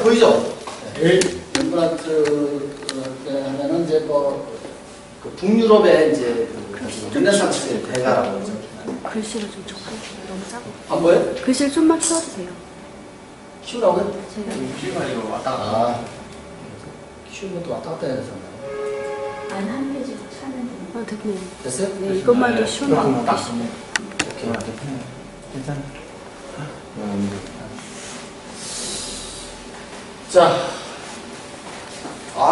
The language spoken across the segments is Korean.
보이죠? 네. 렘브란트 하면은 이제 그 북유럽의 이제 그 르네상스의 대가라고 하죠. 글씨를 좀 적어주세요. 너무 작아. 안 보여요? 글씨를 좀만 키워주세요. 키우라고요? 제가 키우가 이거 왔다 갔다. 키우면 또 왔다 갔다 해야 되잖아요. 안 한 페이지 차면 아, 됐네요. 됐어요? 네, 이것만도 쉬운 딱 글씨. 오케이. 괜찮아. 자,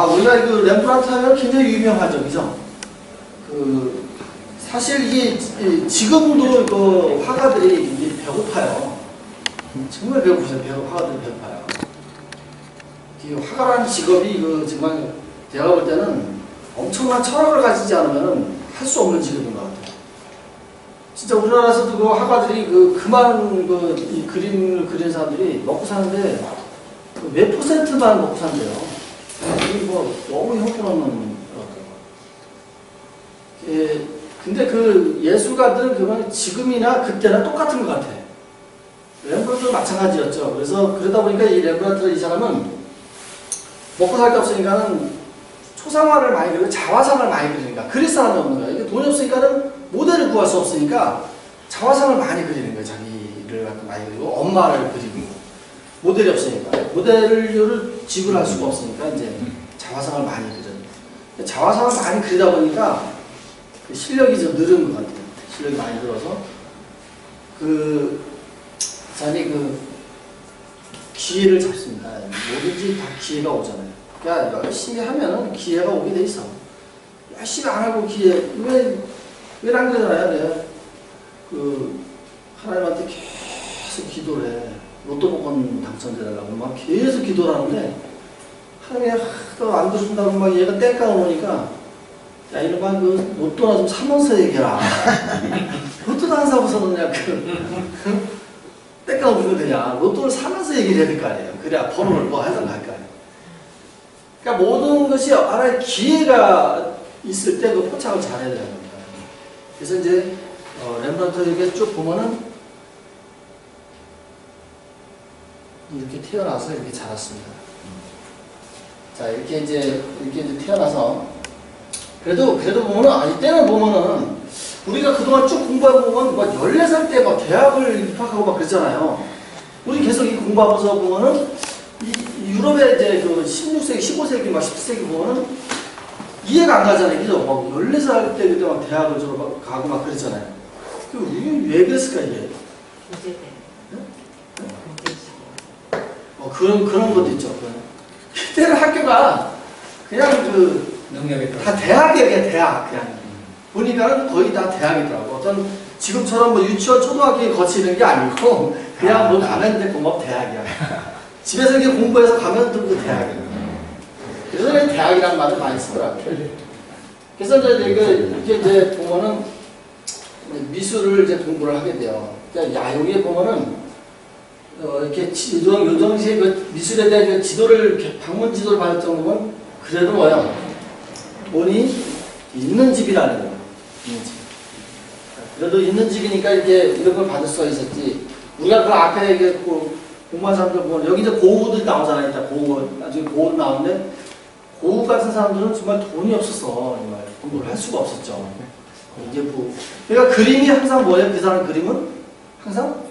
우리가 그 렘브란트 하면 굉장히 유명하죠, 그죠? 사실 이게 지금도 그 화가들이 이게 배고파요. 정말 배고프세요. 화가들이 배고파요. 이 화가라는 직업이 정말 제가 볼 때는 엄청난 철학을 가지지 않으면 할 수 없는 직업인 것 같아요. 진짜 우리나라에서도 그 화가들이 그 많은 이 그림을 그리는 사람들이 먹고 사는데 몇 %만 먹고 산대요. 이게 너무 형편없는 것 근데 그 예술가들은 그건 지금이나 그때나 똑같은 것 같아. 렘브란트도 마찬가지였죠. 그래서 그러다 보니까 이 렘브란트 이 사람은 먹고 살 게 없으니까는 초상화를 많이 그리고 자화상을 많이 그리니까 그릴 사람이 없는 거야. 이게 돈이 없으니까는 모델을 구할 수 없으니까 자화상을 많이 그리는 거야. 자기를 갖고 많이 그리고 엄마를 그리고 모델이 없으니까 모델료를 지불할 수가 없으니까 이제 자화상을 많이 그려. 자화상을 많이 그리다 보니까 그 실력이 좀 늘은 것 같아요. 실력이 많이 늘어서 자기 기회를 잡습니다. 뭐든지 다 기회가 오잖아요. 그러니까 열심히 하면은 기회가 오게 돼 있어. 열심히 안 하고 왜 안 그러잖아요. 내가 하나님한테 계속 기도를 해. 로또 복권 당첨되려고 막 계속 기도를 하는데 하나님이 또 안 들어준다고 막 얘가 땡깡을 오니까 야 이놈아 로또나 좀 사면서 얘기해라. 로또도 안 사고서는 그냥 땡깡을 오면 되냐. 로또를 사면서 얘기를 해야 될 거 아니에요. 그래야 번호를 뭐 하든가 할 거 아니에요. 그러니까 모든 것이 하나의 기회가 있을 때 그 포착을 잘해야 되는 겁니다. 그래서 이제 렘브란트 이렇게 쭉 보면은 이렇게 태어나서 이렇게 자랐습니다. 자 이렇게 이제 태어나서 그래도 보면은 이때는 보면은 우리가 그동안 쭉 공부해보면 막 14살 때 막 대학을 입학하고 막 그랬잖아요. 우리 계속 이 공부하면서 보면은 유럽의 이제 16세기, 15세기, 막 10세기 보면은 이해가 안 가잖아요. 그죠? 막 14살 때 그때 막 대학을 가고 막 그랬잖아요. 왜 그랬을까, 이게? 교제 때. 그런 것도 있죠. 그때는 학교가 그냥 능력이 다 대학이에요, 그냥 대학. 그냥. 보니까는 거의 다 대학이더라고. 어떤 지금처럼 뭐 유치원, 초등학교에 거치는 게 아니고 그냥 뭐 가면 이제 공업 대학이야. 집에서 이렇게 공부해서 가면 또 그 대학이야. 그래서 그냥 대학이라는 말을 많이 쓰더라고요. 그래서 이제 이제 보면은 미술을 이제 공부를 하게 돼요. 그러니까 여기에 보면은 이렇게 요 당시에 미술에 대한 지도를 방문 지도를 받을 정도면 그래도 뭐야 돈이 있는 집이라는 거예요. 있는 집. 그래도 있는 집이니까 이렇게 이런 걸 받을 수가 있었지. 우리가 그 앞에 이게 공부한 사람들 보면 여기 이제 고우들이 나오잖아요. 일단 고우 나중에 고우 나오는데 고우 같은 사람들은 정말 돈이 없었어. 정말 공부를 할 수가 없었죠. 이제 그러니까 그림이 항상 뭐예요? 그 사람 그림은 항상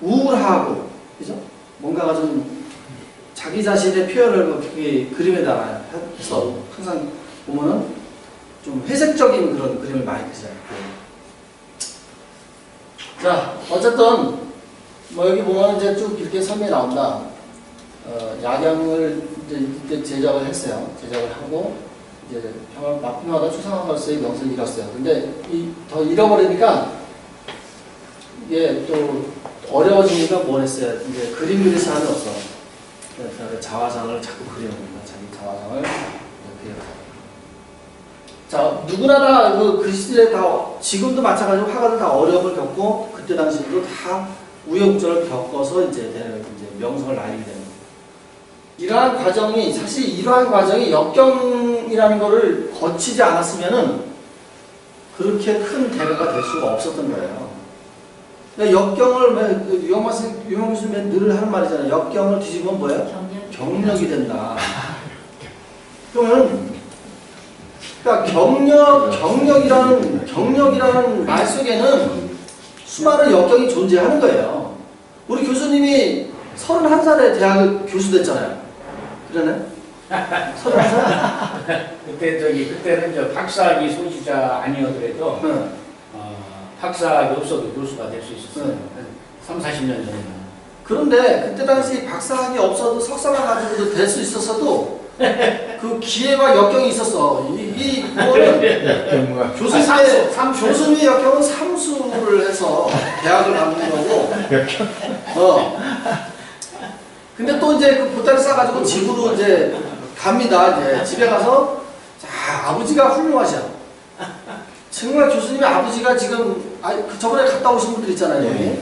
우울하고 그죠? 뭔가가 좀 자기 자신의 표현을 그림에다가 해서 항상 보면은 좀 회색적인 그런 그림을 많이 그리잖아요. 자, 어쨌든 뭐 여기 보면 이제 쭉 이렇게 설명이 나온다. 야경을 이제 제작을 했어요. 제작을 하고 이제 마피마다 추상화가로서의 명성을 잃었어요. 근데 더 잃어버리니까 이게 또 어려워지니까 뭘 했어요? 이제 그림 그릴 사람이 없어. 그래서 자화상을 자꾸 그리는 겁니다. 자기 자화상을 그려요. 자, 누구나 다 그 시대에 다 지금도 마찬가지로 화가들 다 어려움을 겪고 그때 당시에도 다 우여곡절을 겪어서 이제 명성을 날리게 되는 거예요. 이러한 과정이 역경이라는 거를 거치지 않았으면은 그렇게 큰 대가가 될 수가 없었던 거예요. 그러니까 역경을 유영만 선생님 늘 하는 말이잖아요. 역경을 뒤집으면 뭐예요? 경력이 된다. 그러면 그러니까 경력이라는 말 속에는 수많은 역경이 존재하는 거예요. 우리 교수님이 31살에 대학 교수 됐잖아요. 그러네? 31살? 그때는 저 박사학위 소지자 아니어더라도 네. 박사학위 없어도 교수가 될 수 있었어요. 네. 3, 40년 전에는. 그런데 그때 당시 박사학위 없어도 석사만 가지고도 될 수 있었어도 그 기회와 역경이 있었어. 이거는 교수님의 역경은 삼수를 해서 대학을 가는 거고. 근데 또 이제 그 보따리 싸가지고 집으로 이제 갑니다. 이제 집에 가서 자 아버지가 훌륭하셔. 정말 교수님의 아버지가 지금 그 저번에 갔다 오신 분들 있잖아요. 여기.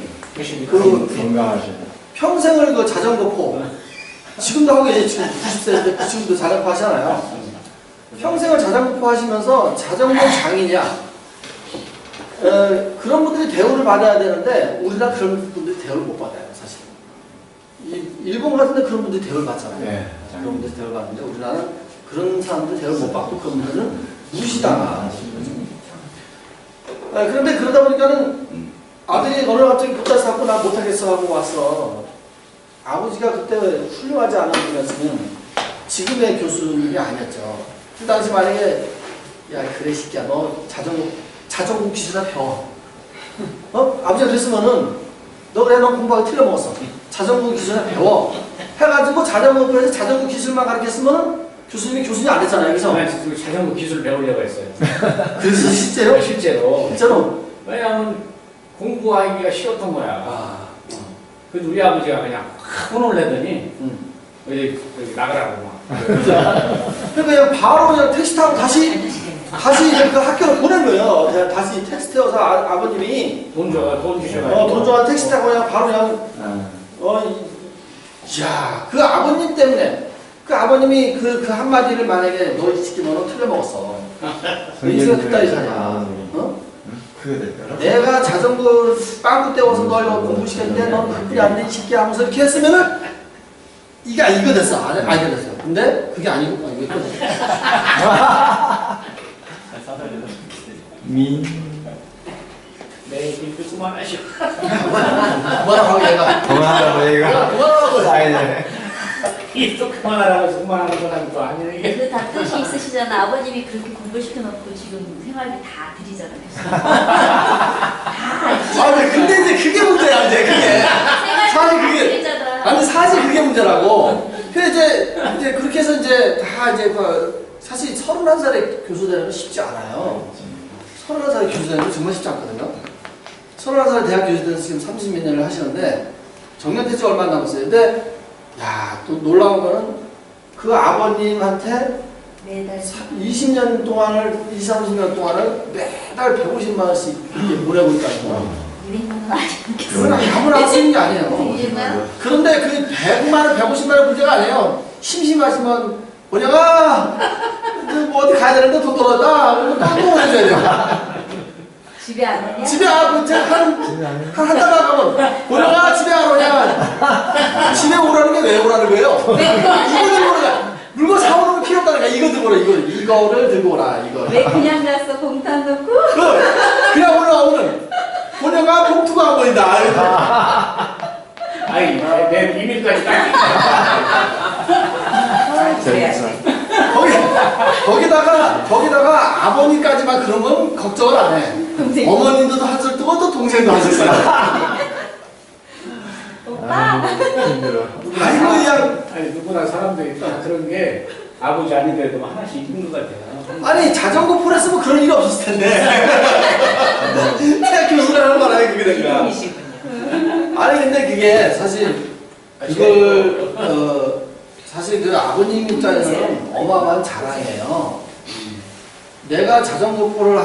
건강하시네. 평생을 그 자전거포 지금도 하고 계세요. 지금 90세인데 지금도 자전거 하시잖아요. 평생을 자전거포 하시면서 자전거 장이냐 그런 분들이 대우를 받아야 되는데 우리나라 그런 분들이 대우를 못 받아요. 사실 일본 같은 데 그런 분들이 대우를 받잖아요. 네. 그런 분들이 대우를 받는데 우리나라는 그런 사람들 대우를 못 받고 그런 분들은 무시당하는 거죠. 그런데 그러다 보니까는 아들이 어느 날 갑자기 보따리 사고 나 못하겠어 하고 왔어. 아버지가 그때 훌륭하지 않은 분이었으면 지금의 교수님이 아니었죠. 그 당시 만약에 야 그래 새끼야 너 자전거 기술이나 배워. 아버지가 그랬으면은 너 그래 너 공부하기 틀려먹었어. 자전거 기술이나 배워. 해가지고 자전거에서 자전거 기술만 가르쳤으면은 교수님이 교수님 안 됐잖아요. 여기서. 자전거 기술 배우려고 했어요. 그래서 실제로? 실제로. 왜냐하면 공부하기가 쉬웠던 거야. 그래서 우리 아버지가 그냥 확 혼을 내더니 여기 나가라고 막. 그러니까 바로 그냥 택시 타고 다시 이제 그 학교를 보낸 거예요. 그냥 다시 택시 태워서 아버님이 돈 주셔가지고. 돈 줘가 택시 타고 그냥 바로 그냥 야, 그 아버님 때문에 그 아버님이 그 한마디를 만약에 너 이 새끼 너는 틀려먹었어. 인생은 그따위잖아. 내가 자전거 빵꾸 떼워서 널 공부시켰는데 넌 그뿐이 안 돼, 이 새끼야 하면서 이렇게 했으면은 이거 됐어. 아니 됐어. 근데 그게 아니고 이거 됐어. 네, 이렇게 그만하시오. 뭐라고 얘가. 그만하라고 얘가. 뭐라고. 또 그만하라고 해서 그만하는 거랑 또 아니네 이게. 그 다 뜻이 있으시잖아. 아버님이 그렇게 공부시켜놓고 지금 생활비 다 드리잖아요. 다 근데 이제 그게 문제야 이제 그게. 사실 그게 드리잖아. 사실 그게 문제라고. 근데 이제 그렇게 해서 이제 다 이제 사실 31살에 교수 되는 건 쉽지 않아요. 31살에 교수 되는 건 정말 쉽지 않거든요. 31살에 대학 교수 되는 지금 30몇 년을 하시는데 정년퇴직 얼마 안 남았어요. 근데 또 놀라운 거는 그 아버님한테 매달 20년 동안을 20, 30년 동안을 매달 150만 원씩 이렇게 보내고 있다는 거. 200만 원 아니겠어요? 그건 아무나 쓰는 게 아니에요. 200만? 그런데 그 100만 원, 150만 원 문제가 아니에요. 심심하시면 뭐냐가 뭐 어디 가야 되는데 돈 떨어졌다. 그러면 또 보내줘야 돼요. 집에 안 오냐? 집에 한 달만 가면 뭐냐가 집에 안 오냐. 집에 오라는 게 왜 오라는 거예요? 이거 들고 오라. 물건 사오는 거 필요 없다니까. 이거 들고 오라. 이거를 들고 오라. 이거. 왜 그냥 가서 봉탄 넣고? 그냥 올라오면 뭐냐가 봉투가 안 보인다. 아니 내 비밀까지 딱. 거기다가 아버님까지만 그런 건 걱정을 안 해. 동생. 어머님도 한술 뜨고 또 동생도 한술 뜨고. 오빠. 아이고 그냥 아니 누구나 사람들이 다 그런 게 아버지 아니더라도 하나씩 있는 것 같아요. 아니 자전거 폴 했으면 그런 일이 없었을 텐데. 대학 교수라는 말아요 그게 된 거야. 아니 근데 그게 사실 그걸 사실 그 아버님 입장에서는 어마어마한 자랑이에요. 내가 자전거 폴을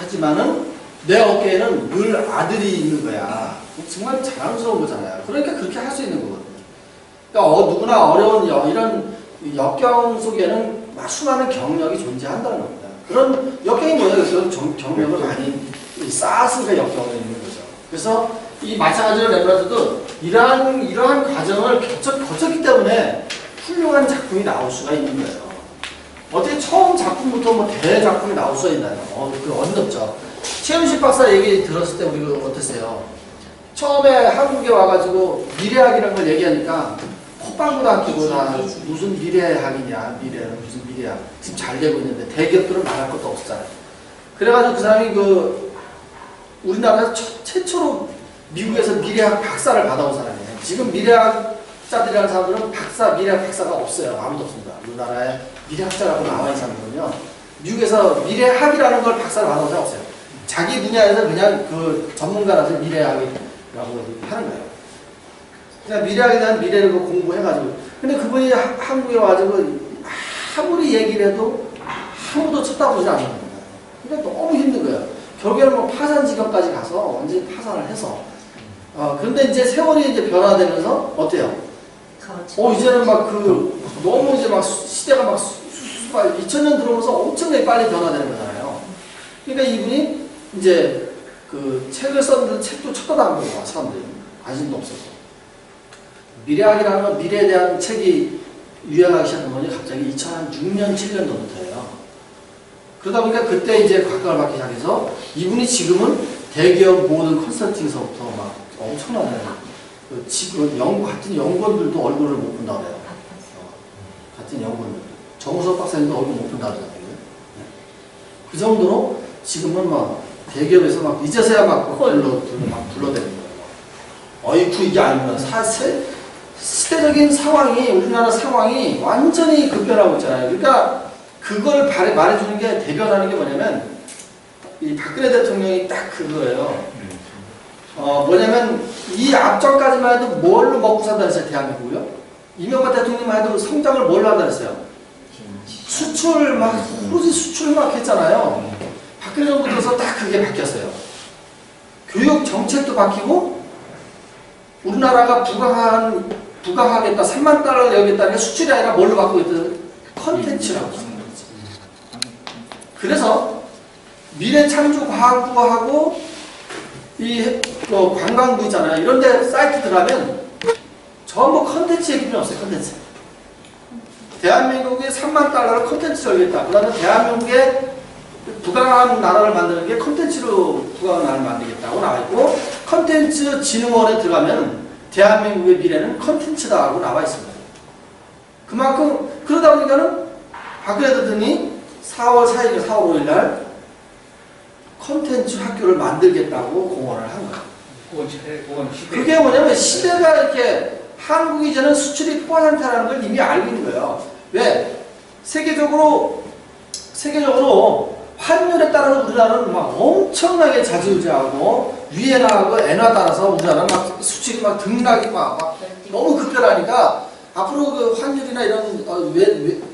하지만은 내 어깨에는 늘 아들이 있는 거야. 정말 자랑스러운 거잖아요. 그러니까 그렇게 할 수 있는 거거든요. 그러니까 누구나 어려운 이런 역경 속에는 수많은 경력이 존재한다는 겁니다. 그런 역경이 뭐예요? 그런 경력을 많이 쌓았으니까 역경이 있는 거죠. 그래서 이 마찬가지로 레브라토도 이러한 과정을 거쳤기 때문에 훌륭한 작품이 나올 수가 있는 거예요. 어떻게 처음 작품부터 뭐 대작품이 나올 수가 있나요? 그 어렵죠. 최윤식 박사 얘기 들었을 때 우리가 어땠어요? 처음에 한국에 와가지고 미래학이라는 걸 얘기하니까 포방고등학교보다 무슨 미래학이냐, 미래는 무슨 미래학. 지금 잘 되고 있는데 대기업들은 말할 것도 없잖아요. 그래가지고 그 사람이 우리나라에서 최초로 미국에서 미래학 박사를 받아온 사람이에요. 지금 미래학자들이라는 사람들은 미래학 박사가 없어요. 아무도 없습니다. 우리나라에 미래학자라고 나와 있는 사람들은요. 미국에서 미래학이라는 걸 박사를 받아온 사람이 없어요. 자기 분야에서 그냥 그 전문가라서 미래학이라고 하는 거예요. 그냥 미래학에 대한 미래를 공부해가지고. 근데 그분이 한국에 와가지고 아무리 얘기를 해도 아무도 쳐다보지 않는 거예요. 그러니까 너무 힘든 거예요. 결국에는 뭐 파산 지경까지 가서 완전히 파산을 해서. 그런데 이제 세월이 이제 변화되면서 어때요? 이제는 막 너무 이제 막 시대가 막 2000년 들어오면서 엄청나게 빨리 변화되는 거잖아요. 그러니까 이분이 이제 그 책을 썼는데 책도 쳤다도 안 보고 사람들이 관심도 없었고. 미래학이라는 건 미래에 대한 책이 유행하기 시작한 건이 갑자기 2006년, 7년도부터예요. 그러다 보니까 그때 이제 각광을 받기 시작해서 이분이 지금은 대기업 모든 컨설팅서부터 막 엄청나게 지금 같은 연구원들도 얼굴을 못 본다고 해요. 같은 연구원들. 정우섭 박사님도 얼굴 못 본다고 하잖아요. 그 정도로 지금은 막 대기업에서 막 이제서야 막 불러대는 거예요. 어이쿠 이게 아니구나. 시대적인 상황이 우리나라 상황이 완전히 급변하고 있잖아요. 그러니까 그걸 말해주는 게 대변하는 게 뭐냐면 이 박근혜 대통령이 딱 그거예요. 뭐냐면 이 앞전까지만 해도 뭘로 먹고 산다 했어요. 대한민국이요. 이명박 대통령만 해도 성장을 뭘로 한다 했어요. 수출 막 오로지 수출 막 했잖아요. 박근혜 정부 들어서 딱 그게 바뀌었어요. 교육 정책도 바뀌고 우리나라가 부강하겠다 3만 달러를 내겠다는 게 수출이 아니라 뭘로 바꾸고 있거든? 컨텐츠라고 하는 거지. 그래서 미래창조과학부하고 이 관광부 있잖아요. 이런 데 사이트 들어가면 전부 컨텐츠 얘기는 없어요. 컨텐츠. 대한민국이 3만 달러를 컨텐츠로 열겠다. 그 다음에 대한민국의 부강한 나라를 만드는 게 컨텐츠로 부강한 나라를 만들겠다고 나와있고 컨텐츠 진흥원에 들어가면 대한민국의 미래는 컨텐츠다 하고 나와 있습니다. 그만큼 그러다 보니까는 박근혜 대통령이 4월 4일, 4월 5일 날 컨텐츠 학교를 만들겠다고 공언을 한 거예요. 그게 뭐냐면 시대가 이렇게 한국이 이제는 수출이 포화 상태라는 걸 이미 알고 있는 거예요. 왜? 세계적으로 환율에 따라서 우리나라는 막 엄청나게 좌지우지하고 위엔화하고 엔화 따라서 우리나라는 막 수출이 막 등락이 막 너무 급변하니까 앞으로 그 환율이나 이런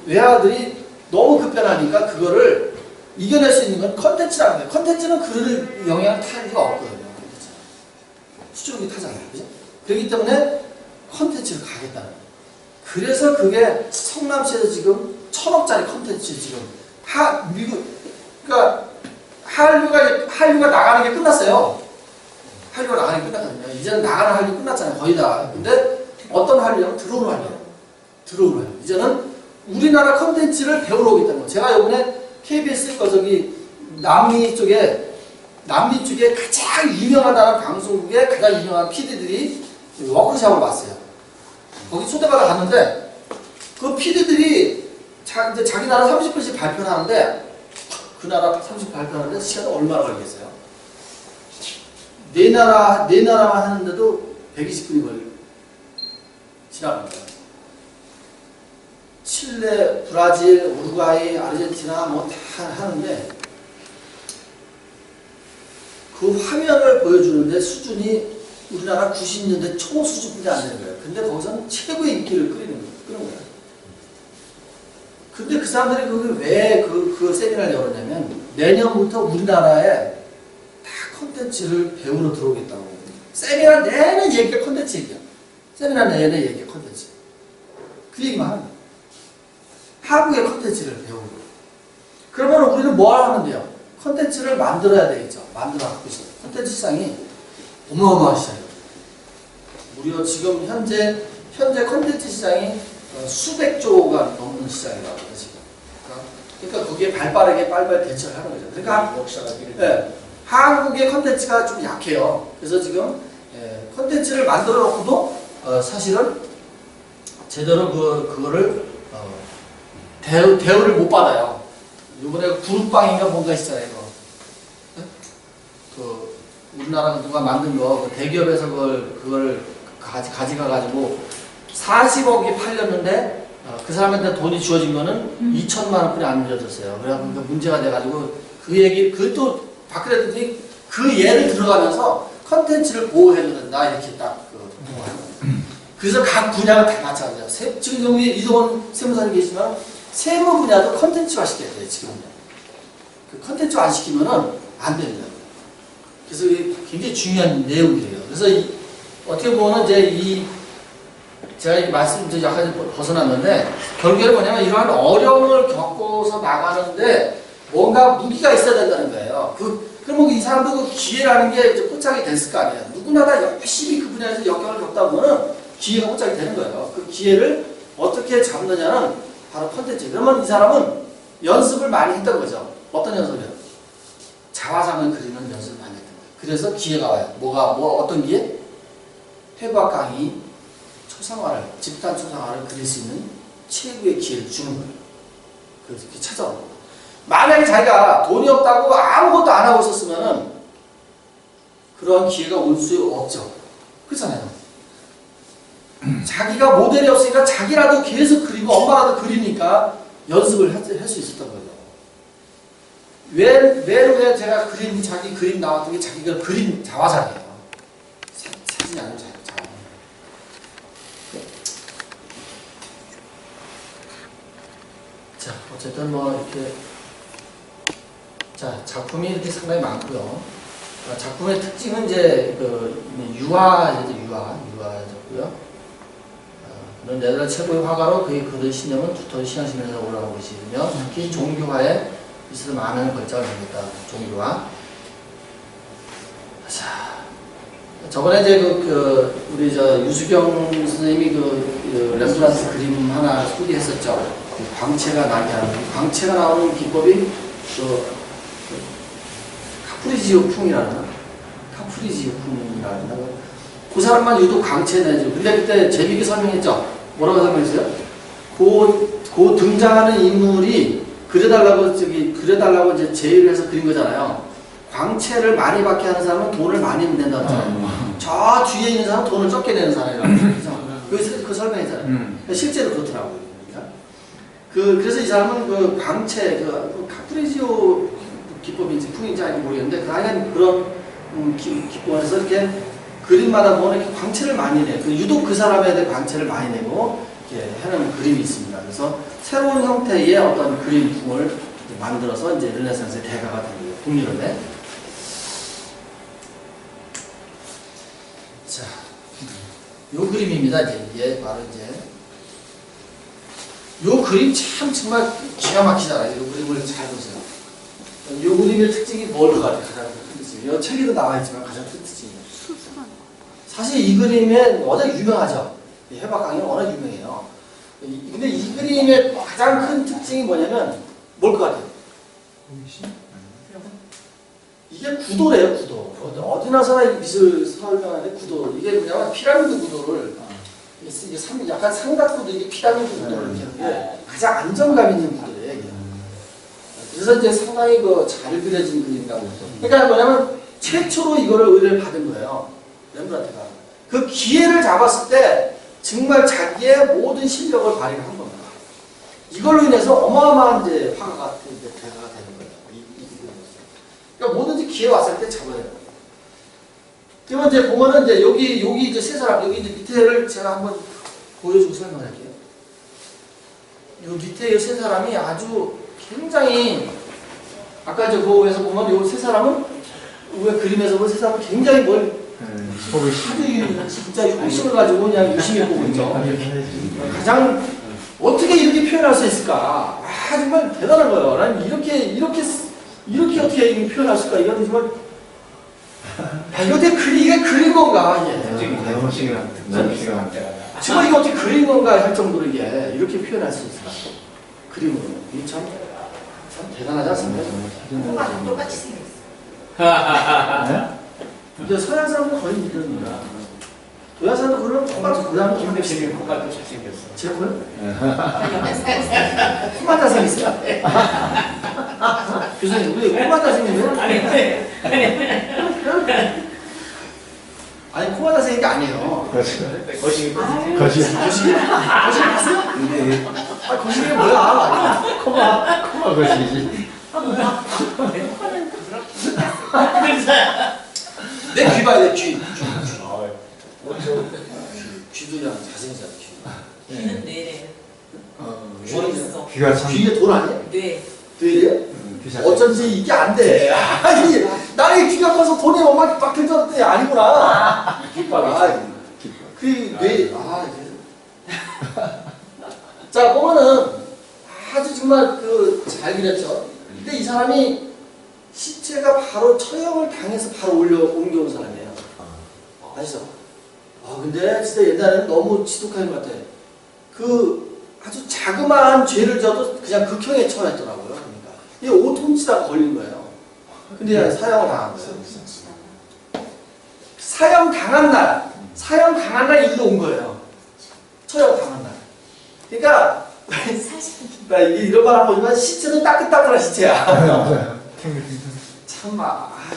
외화들이 너무 급변하니까 그거를 이겨낼 수 있는 건 컨텐츠라는 거예요. 컨텐츠는 그를 영향을 탈 리가 없거든요. 수출이 타잖아요. 그죠? 그렇기 때문에 컨텐츠를 가겠다는 거예요. 그래서 그게 성남시에서 지금 1000억짜리 컨텐츠 지금 그러니까 한류가 나가는 게 끝났어요. 한류가 나가는 게 끝났거든요. 이제는 나가는 한류 끝났잖아요. 거의 다. 근데 어떤 한류냐면 들어오는 한류예요. 들어오는 한류. 이제는 우리나라 컨텐츠를 배우러 오겠다는 거예요. 제가 이번에 KBS 남미 쪽에 가장 유명하다는 방송국의 가장 유명한 PD들이 워크숍을 왔어요. 거기 초대받아 갔는데 그 PD들이 이제 자기 나라 30분씩 발표를 하는데 그 나라 30분 발표하는데 시간이 얼마나 걸리겠어요? 네 나라만 하는데도 120분이 지나갑니다. 칠레, 브라질, 우루과이, 아르헨티나 뭐 다 하는데 그 화면을 보여주는데 수준이 우리나라 90년대 초 수준뿐이 안 되는 거예요. 근데 거기서는 최고의 인기를 끄는 거예요. 근데 그 사람들이 왜 그 세미나를 열었냐면 내년부터 우리나라에 다 컨텐츠를 배우러 들어오겠다고. 세미나 내내 얘기가 컨텐츠 얘기야. 세미나 내내 얘기가 컨텐츠. 그 얘기만 하는 거예요. 한국의 컨텐츠를 배우고. 그러면 우리는 뭐 하면 돼요? 컨텐츠를 만들어야 되겠죠. 만들어 갖고 있어요. 컨텐츠 시장이 어마어마한 시장이에요. 무려 지금 현재 콘텐츠 시장이 수백 조가 넘는 시장이라고 해요, 지금. 그러니까 거기에 빨리빨리 대처를 하는 거죠. 그러니까 예, 한국의 콘텐츠가 좀 약해요. 그래서 지금 콘텐츠를 만들어 놓고도 사실은 제대로 그거를 대우를 못 받아요. 이번에 구름빵인가 뭔가 있잖아요. 이거. 그 우리나라 누가 만든 거 대기업에서 그걸 가져가가지고 40억이 팔렸는데 그 사람한테 돈이 주어진 거는 2천만 원뿐이 안 주어졌어요. 그래서 문제가 돼가지고 그또 박근혜들이 그 예를 들어가면서 컨텐츠를 보호해야 된다 이렇게 딱 그래서 각 분야가 다 마찬가지예요. 지금 여기 이동원 세무사님 계시지만 세무 분야도 컨텐츠화 시켜야 돼요. 지금 그 컨텐츠화 안 시키면은 안 됩니다. 그래서 이게 굉장히 중요한 내용이에요. 그래서 어떻게 보면 이제 제가 말씀 약간 벗어났는데 결국에는 뭐냐면 이러한 어려움을 겪고서 나가는데 뭔가 무기가 있어야 된다는 거예요. 그러면 이 사람도 그 기회라는 게 이제 포착이 됐을 거 아니에요. 누구나 다 열심히 그 분야에서 역경을 겪다 보면 기회가 포착이 되는 거예요. 그 기회를 어떻게 잡느냐는 바로 컨텐츠. 그러면 이 사람은 연습을 많이 했던 거죠. 어떤 연습이요? 자화상을 그리는 연습을 많이 했던 거예요. 그래서 기회가 와요. 어떤 기회? 해부학 강의, 집단 초상화를 그릴 수 있는 최고의 기회를 주는 거예요. 그래서 이렇게 찾아오는 거예요. 만약에 자기가 돈이 없다고 아무것도 안 하고 있었으면은 그러한 기회가 올 수 없죠. 그렇잖아요. 자기가 모델이 없으니까 자기라도 계속 그리고 엄마라도 그리니까 연습을 할 수 있었던 거죠. 왜 제가 자기 그림 나왔던 게 자기가 그린 자화상이에요. 사진이 아니고 자화. 자, 어쨌든 이렇게 작품이 이렇게 상당히 많고요. 작품의 특징은 이제 유화였고요. 네덜란드 최고의 화가로 그의 그릇 신념은 두터운 신앙심에서 올라오고 계시며 특히 종교화에 있어서 많은 걸작을 남겼다. 종교화. 자, 저번에 이제 우리 유수경 선생님이 렘브란트 그림 하나 소개했었죠. 광채가 나게 하는 광채가 나오는 기법이 카프리지오 풍이라는 그 사람만 유독 광채내죠. 근데 그때 재미있게 설명했죠. 뭐라고 설명했어요? 그 등장하는 인물이 그려달라고 이제 제의를 해서 그린 거잖아요. 광채를 많이 받게 하는 사람은 돈을 많이 낸다고 했잖아요. 저 뒤에 있는 사람은 돈을 적게 내는 사람이라고 그 설명했잖아요. 실제로 그렇더라고요. 그래서 이 사람은 그 광채, 카프리지오 기법인지 풍인지 아닌지 모르겠는데, 하여간 그런 기법에서 이렇게 그림마다 보면 이렇게 광채를 많이 내. 유독 그 사람에 대해 광채를 많이 내고 이렇게 하는 그림이 있습니다. 그래서 새로운 형태의 어떤 그림풍을 만들어서 이제 르네상스의 대가가 되는 거예요. 북유럽에. 자, 요 그림입니다. 이게 바로 요 그림 참 정말 기가 막히잖아요. 요 그림을 잘 보세요. 요 그림의 특징이 뭘 것 같아요? 가장 큰 특징이. 요 책에도 나와 있지만 가장 큰 특징이. 사실 이 그림은 워낙 유명하죠. 해박 강의는 워낙 유명해요. 근데 이 그림의 가장 큰 특징이 뭐냐면 뭘 것 같아요? 이게 구도래요, 구도. 어디나서나 미술 설명하는데 구도. 이게 뭐냐면 피라미드 구도를 이게 약간 삼각구도 이게 피라미드 구도를 이렇게 가장 안정감 있는 구도예요. 이게. 그래서 이제 상당히 잘 그려진 그림이라고. 그러니까 뭐냐면 최초로 이거를 의뢰를 받은 거예요. 렘브란트가. 그 기회를 잡았을 때 정말 자기의 모든 실력을 발휘한 겁니다. 이걸로 인해서 어마어마한 이제 화가가 대가가 되는 거예요. 그러니까 뭐든지 기회 왔을 때 잡아야 돼요. 그러면 이제 보면은 이제 여기 이제 세 사람, 여기 이제 밑에를 제가 한번 보여주고 설명할게요. 요 밑에 세 사람이 아주 굉장히 아까 이제 거기에서 보면 요 세 사람은 왜 그림에서 보면 세 사람은 굉장히 아주 진짜 욕심을 가지고 그냥 유심히 보고 있죠. 가장 어떻게 이렇게 표현할 수 있을까? 정말 대단한 거예요. 난 이렇게 어떻게 표현할 수 있을까? 이건 정말 야, 이거 어떻게 이게 그린 건가, 이게. 정말 이거 어떻게 그린 건가 할 정도로 이게 이렇게 표현할 수 있을까? 그림으로. 이게 참 대단하지 않습니까? 코가 똑같이 생겼어. 근데 서양 사람은 거의 이런 거야. 동양 사람도 그러면 코가 고양 김대신이 코가 또 잘생겼어. 제 코요? 코만 잘생겼어요? 교수님, 왜 코만 잘생겼어요? 아니, 코만 잘생긴 게 아니에요. 거시기 거시기? 거시기 봤어요? 아, 거시기 뭐야? 코가 거시기지. 내 귀 봐야 돼, 귀. 귀도 그냥 잘생겼잖아, 귀. 귀는 뇌래. 귀는 있어. 귀가 참. 귀에 돈 아니야? 뇌. 뇌래요? 귀가 어쩐지 이게 안 돼. 아니, 나는 귀가 커서 돈이 엄마 빡들 줄 알았더니 아니구나. 깃발이. 그 뇌, 이게. 자, 보면은 아주 정말 잘 그렸죠. 근데 이 사람이 시체가 바로 처형을 당해서 바로 옮겨온 사람이에요. 아시죠? 근데 진짜 옛날에는 너무 지독한 것 같아. 아주 자그마한 죄를 져도 그냥 극형에 처했더라고요. 그러니까. 이게 5톤 치다가 걸린 거예요. 근데 사형을 당한 거예요. 사형 당한 날 일로 온 거예요. 처형 당한 날. 그러니까, 나 이런 말 하고 있지만 시체는 따끈따끈한 시체야. 참,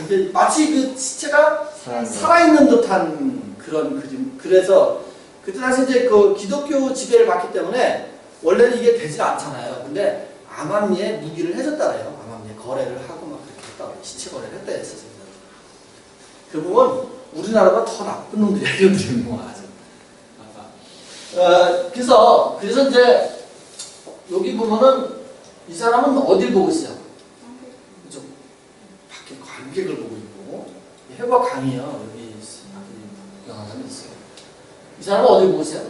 이게 마치 그 시체가 살아있는 듯한 그런 그림. 그래서 그때 당시 이제 기독교 지배를 받기 때문에 원래는 이게 되질 않잖아요. 근데 암암리에 무기를 해줬다래요. 암암리에 거래를 하고 막 그렇게 했다고. 시체 거래를 했다 했었어요. 그 부분 우리나라가 더 나쁜 놈들이야. 이놈들이 뭐 아주. 그래서 이제 여기 보면은 이 사람은 어딜 보고 있어요? 그죠? 밖에 관객을 보고 있고 해과 강이요. 여기 영화관이 있어요. 이 사람은 어딜 보고 있어요?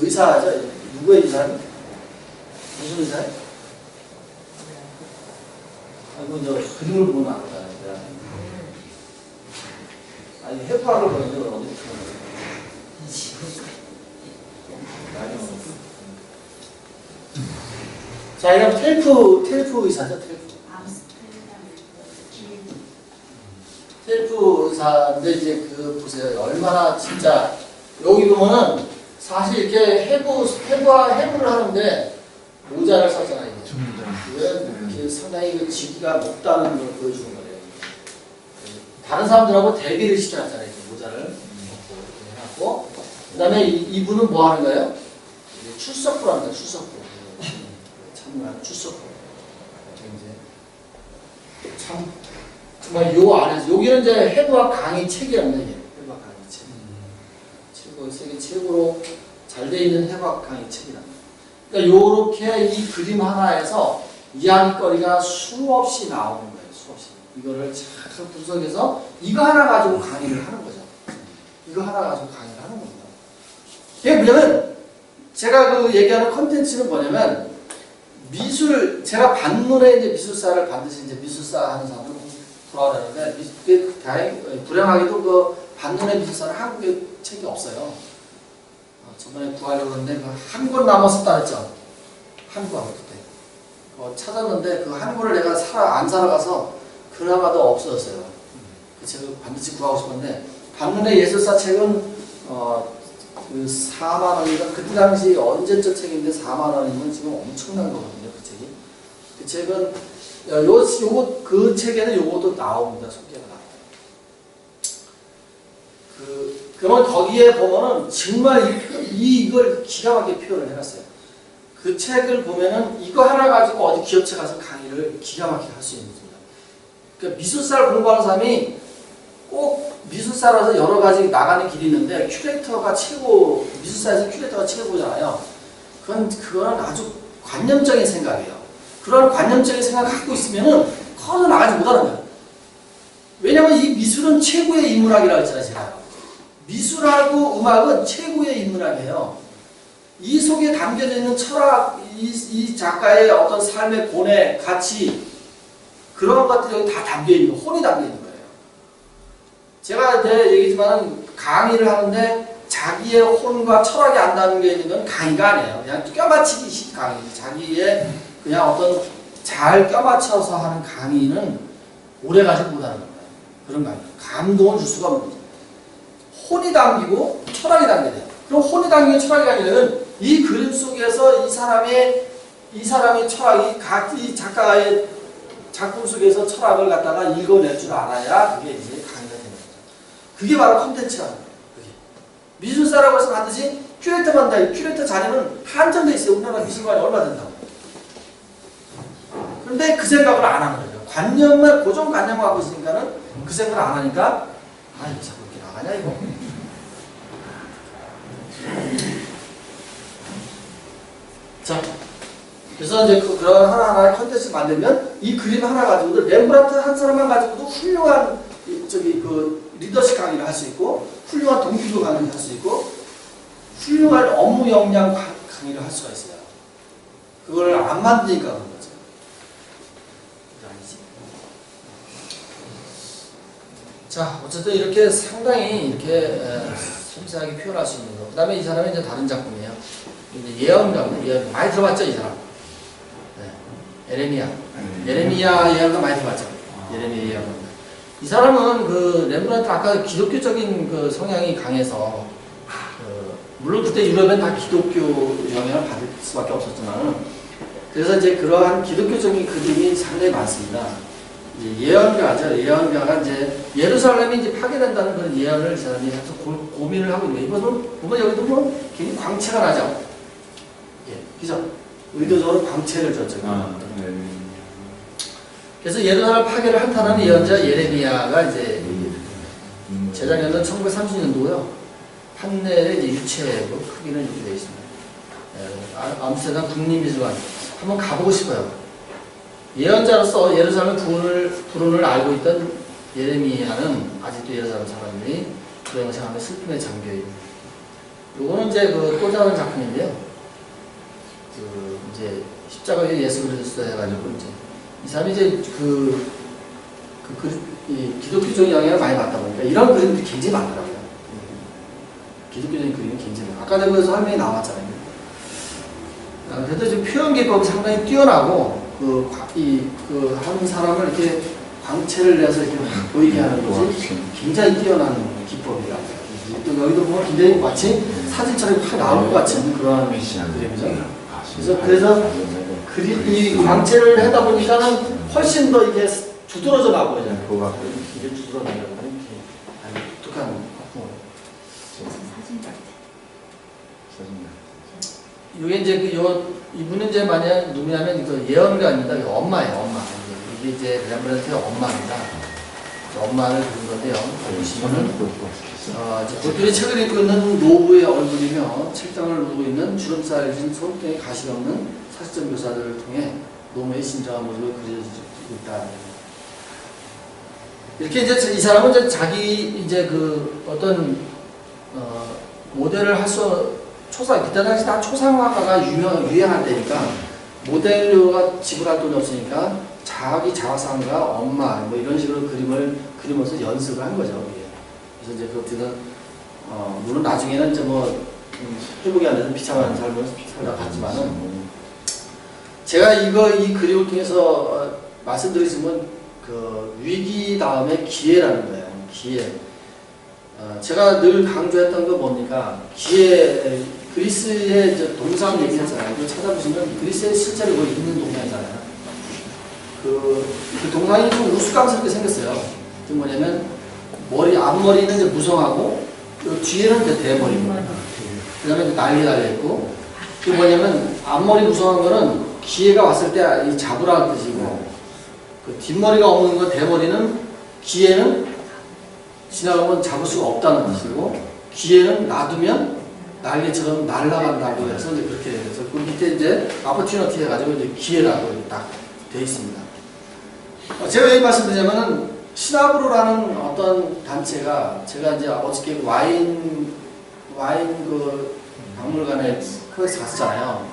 의사죠. 누구의 의사는? 무슨 의사예요? 저 그림을 보면 알아요. 아니 해파를 보는데 어디 보는 자, 이건 텔프 의사죠, 텔프 의사인데 이제 보세요. 얼마나 진짜 여기 보면은 사실 이렇게 해부를 하는데 모자를 썼잖아요. 이게 상당히 지기가 높다는 걸 보여주는 거예요. 다른 사람들하고 대비를 시켜놨잖아요. 모자를 이렇게 해놨고, 그다음에 이분은 뭐 하는 거예요? 출석부를 합니다. 출석부. 참고하는 출석부. 이제 참 정말 요 안에서 여기는 이제 해부학 강의 책이랍니다. 이게 해부학 강의 책. 최고 세계 최고로 잘 돼 있는 해부학 강의 책이랍니다. 그러니까 요렇게 이 그림 하나에서 이야기거리가 수없이 나오는 거예요. 수없이. 이거를 잘 분석해서 이거 하나 가지고 강의를 하는 거죠. 이거 하나 가지고 강의를 하는 겁니다. 이게 뭐냐면 제가 얘기하는 컨텐츠는 뭐냐면 제가 반문에 이제 미술사를 반드시 이제 미술사 하는 사람들 돌아오려는데 불행하게도 반문의 미술사는 한국에 책이 없어요. 저번에 구하려고 했는데 한 권 남았었다 했죠. 한 권 그때 찾았는데 한 권을 내가 안 살아가서 그나마도 없어졌어요. 그 책을 반드시 구하고 싶었는데 반문의 예술사 책은 4만 원인가 그때 당시 언제적 책인데 4만 원이면 지금 엄청난 거거든요. 그 책이. 그 책은 그 책에는 요것도 나옵니다. 소개가 나와요. 그러면 거기에 보면은 정말 이걸 기가 막히게 표현을 해놨어요. 그 책을 보면은 이거 하나 가지고 어디 기업체 가서 강의를 기가 막히게 할 수 있는 겁니다. 그러니까 미술사를 공부하는 사람이 꼭 미술사라서 여러 가지 나가는 길이 있는데 미술사에서 큐레이터가 최고잖아요. 그거는 아주 관념적인 생각이에요. 그런 관념적인 생각을 갖고 있으면은 커서 나가지 못하는 거예요. 왜냐면 이 미술은 최고의 인문학이라고 했잖아요, 제가. 미술하고 음악은 최고의 인문학이에요. 이 속에 담겨져 있는 철학, 이 작가의 어떤 삶의 고뇌, 가치, 그런 것들이 여기 다 담겨 있는, 혼이 담겨 있는 거예요. 제가 이제 얘기지만 강의를 하는데 자기의 혼과 철학이 안 담겨 있는 건 강의가 아니에요. 그냥 껴맞추기 강의지. 자기의 그냥 어떤 잘 껴맞춰서 하는 강의는 오래가지 못하는 거예요. 그런 강의. 감동을 줄 수가 없는 거죠. 혼이 담기고 철학이 담겨야 돼요. 그럼 혼이 담기고 철학이 담기려면 이 그림 속에서 이 사람의 철학이 이 작가의 작품 속에서 철학을 갖다가 읽어낼 줄 알아야 그게 이제 강의가 되는 거죠. 그게 바로 콘텐츠라는 거예요. 미술사라고 해서 반드시 큐레이터만 다, 큐레이터 자리는 한정돼 있어요. 우리나라 미술관이 얼마 된다고. 그런데 그 생각을 안 하는 거죠. 관념만, 고정관념을 갖고 있으니까는 그 생각을 안 하니까, 아, 이거 자꾸 이렇게 나가냐, 이거. 자, 그래서 이제 그런 하나하나의 컨텐츠를 만들면 이 그림 하나 가지고도 렘브란트 한 사람만 가지고도 훌륭한 리더십 강의를 할 수 있고, 훌륭한 동기부 강의를 할 수 있고, 훌륭한 업무 역량 강의를 할 수가 있어요. 그걸 안 만드니까 그런 거죠. 아니지. 자, 어쨌든 이렇게 상당히 이렇게 섬세하게 표현할 수 있는 거. 그 다음에 이 사람은 이제 다른 작품이에요. 이제 예언가입니다. 많이 들어봤죠, 이 사람? 네. 예레미야 예언가 많이 들어봤죠? 예레미야 예언가. 이 사람은 그 렘브란트 아까 기독교적인 그 성향이 강해서 물론 그때 유럽엔 다 기독교 영향을 받을 수밖에 없었지만 그래서 이제 그러한 기독교적인 그림이 상당히 많습니다. 예언가죠. 예언가가 이제 예루살렘이 이제 파괴된다는 그런 예언을 이 사람이 해서 고민을 하고 있는 거예요. 이거는 보면 여기도 뭐 굉장히 광채가 나죠. 예, 그죠? 의도적으로 광채를 줬죠. 그래서 예루살렘 파괴를 한탄하는 예언자 예레미야가 이제 재작년은 1930년도고요. 판넬의 이제 유체고 크기는 이렇게 되어 있습니다. 암스테르담 국립미술관 한번 가보고 싶어요. 예언자로서 예루살렘 불운을 알고 있던 예레미야는 아직도 예루살렘 사람들이 불행을 생각하며 슬픔에 잠겨있는. 요거는 이제 또 다른 작품인데요. 이제 십자가에 예수 그리스도 해가지고 이제 이 사람이 이제 이 기독교적인 영향을 많이 받다 보니까 이런 그림들이 굉장히 많더라고요. 기독교적인 그림이 굉장히 많아요. 아까 내가 설명이 나왔잖아요. 그래도 지금 표현 기법이 상당히 뛰어나고 한 사람을 이렇게 광채를 내서 이렇게 보이게 하는 것이 굉장히 뛰어난 기법이라고. 또 여기도 보면 굉장히 마치 사진처럼 확 나올 것 같은 그런 그림이죠. 그래서 이 광채를 하다 보니까는 훨씬 더 이게 두드러져 나보이잖아요. 이게 두드러져 나는 이렇게 독특한 화풍으로. 사진 같아. 이게 이제 이분은 이제 만약 누구냐면 예언가입니다. 엄마예요, 엄마. 이게 이제 렘브란트의 엄마입니다. 엄마를 그린 건데요. 보시면은 보들이 책을 읽고 있는 노부의 얼굴이며 책장을 누르고 있는 주름살 진 손등에 가시 없는 사실적 묘사들을 통해 노무의 진정한 모습을 그려지고 있다. 이렇게 이제 이 사람은 이제 자기 이제 어떤 모델을 할 수 그때 당시 다 초상화가가 유행할 때니까 모델료가 지불할 돈이 없으니까 자기 자화상과 엄마 뭐 이런 식으로 그림을 그리면서 연습을 한 거죠. 그래서 이제 그것들은 물론 나중에는 이제 뭐 회복이 안 돼서 비참한 삶을 살다 갔지만은 제가 이 그림을 통해서 말씀드리지만 위기 다음에 기회라는 거예요. 기회. 제가 늘 강조했던 거 뭡니까? 기회. 그리스의 이제 동상 얘기했잖아요. 그걸 찾아보시면 그리스에 실제로 거기 있는 동상이잖아요. 그 동상이 좀 우스꽝스럽게 생겼어요. 그 뭐냐면 앞머리는 이제 무성하고 뒤에는 이제 대머리고 그 다음에 날개 달려있고 그 뭐냐면 앞머리 무성한 거는 기회가 왔을 때 이 잡으라는 뜻이고 그 뒷머리가 없는 거 대머리는 기회는 지나가면 잡을 수가 없다는 뜻이고 기회는 놔두면 날개처럼 날아간다고 해서 이제 그렇게 해서 그 밑에 이제 아퍼튜너티 해가지고 이제 기회라고 딱 되어 있습니다. 제가 왜 말씀드리냐면은 시나브로라는 어떤 단체가 제가 이제 어저께 와인 그 박물관에 거기서 갔었잖아요.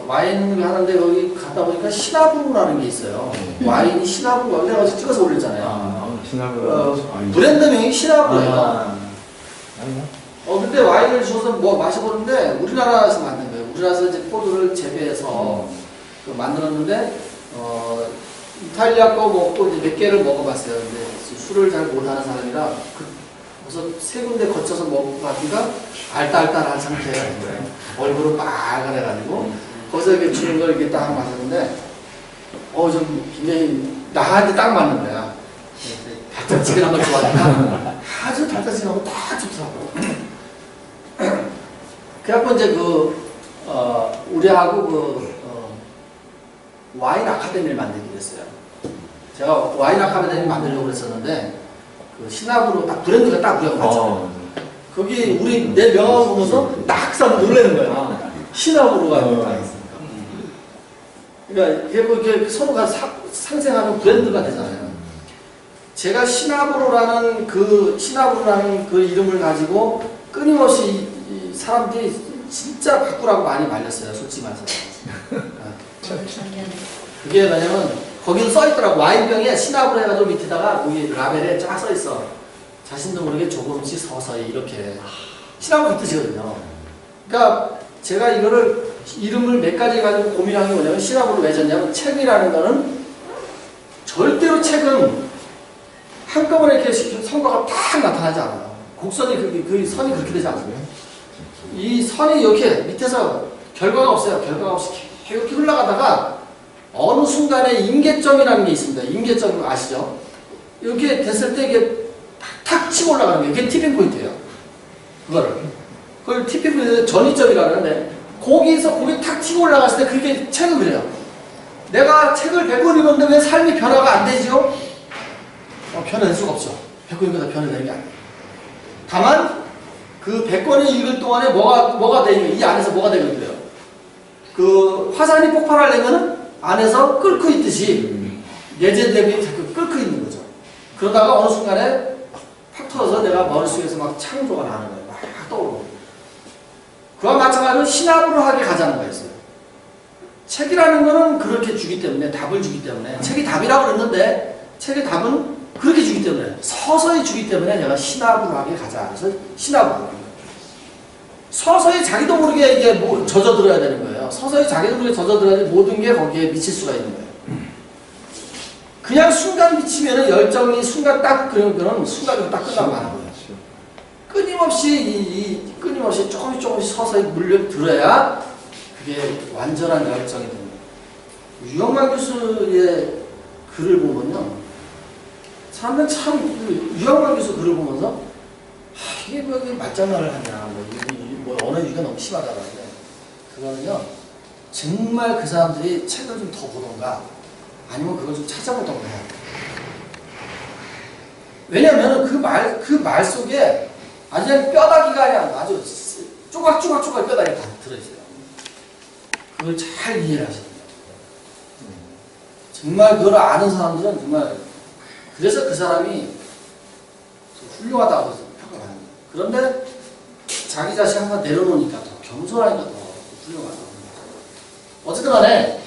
와인을 하는데 거기 갔다 보니까 시나브루라는 게 있어요. 와인이 시나브루, 내가 어제 찍어서 올렸잖아요. 브랜드명이 시나브루예요. 근데 와인을 줘서 뭐 마셔보는데 우리나라에서 만든 거예요. 우리나라에서 이제 포도를 재배해서 만들었는데, 이탈리아 거 먹고 이제 몇 개를 먹어봤어요. 근데 술을 잘 못하는 사람이라 그래서 세 군데 거쳐서 먹어봤니까 알딸딸한 상태가 된 거예요. 얼굴은 빨간해가지고 거기서 이렇게 주는 걸 이렇게 딱 마셨는데, 좀 굉장히 나한테 딱 맞는 거야. 달짝지근한 걸 좋아하니까 아주 달짝지근한 거 딱 좋더라고. 그래갖고 이제 우리하고 와인 아카데미를 만들기로 했어요. 제가 와인 아카데미 만들려고 그랬었는데, 시나브루 딱 브랜드가 딱 우리가 맞죠. 거기 우리 내 명함을 보면서 딱 사람 놀라는 거야. 시나브루가 딱 있으니까. 그러니까 이게 뭐 이렇게 서로가 상생하는 브랜드가 되잖아요. 제가 시나브루라는 그 이름을 가지고 끊임없이 이 사람들이 진짜 바꾸라고 많이 말렸어요. 솔직히 말해서. 그게 뭐냐면 거기는 써있더라고. 와인병에 시나브루 해가지고 밑에다가 거기 라벨에 쫙 써있어. 자신도 모르게 조금씩 서서히 이렇게. 시나브루 뜻이거든요. 그러니까 제가 이름을 몇 가지 가지고 고민한 게 뭐냐면, 시나브루 왜 졌냐면, 책이라는 거는 절대로 책은 한꺼번에 이렇게 성과가 탁 나타나지 않아요. 곡선이 그 선이 그렇게 되지 않아요. 이 선이 이렇게 밑에서 결과가 없어요. 결과가 없이 이렇게 흘러가다가 어느 순간에 임계점이라는 게 있습니다. 임계점 아시죠? 이렇게 됐을 때 이게 탁 치고 올라가는 게 이게 티핑 포인트예요. 그걸 티핑 포인트 전위점이라고 하는데, 거기서 거기 탁 치고 올라갔을 때 그게 책을 그래요. 내가 책을 100권 읽었는데 왜 삶이 변화가 안 되죠? 변화될 수가 없죠. 100권 읽어서 변화되는 게 아니에요. 다만 그 100권을 읽을 동안에 뭐가 되냐, 이 안에서 뭐가 되는 거예요. 그 화산이 폭발하려면은 안에서 끓고 있듯이 예제대비 자꾸 끓고 있는 거죠. 그러다가 어느 순간에 팍 터져서 내가 머릿속에서 막 창조가 나는 거예요. 막 떠오르고. 그와 마찬가지로 시나브루하게 가자는 거였어요. 책이라는 거는 그렇게 주기 때문에, 답을 주기 때문에, 책이 답이라고 그랬는데 책의 답은 그렇게 주기 때문에, 서서히 주기 때문에 내가 시나브루하게 가자. 그래서 시나브루. 서서히 자기도 모르게 이게 젖어들어야 되는 거예요. 서서히 자기도 모르게 젖어들어야지 모든 게 거기에 미칠 수가 있는 거예요. 그냥 순간 미치면은 열정이 순간 딱 그러면 순간으로 딱 끝나고 마는 거예요. 끊임없이 조금씩 서서히 물려들어야 그게 완전한 열정이 됩니다. 유영만 교수의 글을 보면요, 사람들은 참 유영만 교수 글을 보면서 이게 뭐 말장난을 하냐, 뭐 언어유희가 너무 심하다고 하는데, 그거는요 정말 그 사람들이 책을 좀 더 보던가 아니면 그걸 좀 찾아보던가 해야 돼요. 왜냐하면 그 말 속에 아주 그냥 뼈다귀가 아니라 아주 쪼각쪼각 뼈다귀가 다 들어있어요. 그걸 잘 이해를 하셔야 돼요. 정말 그걸 아는 사람들은 정말, 그래서 그 사람이 훌륭하다고 평가받는 거예요. 그런데 자기 자신 한번 내려놓으니까 더 겸손하니까 더 훌륭하다고. 어쨌든 간에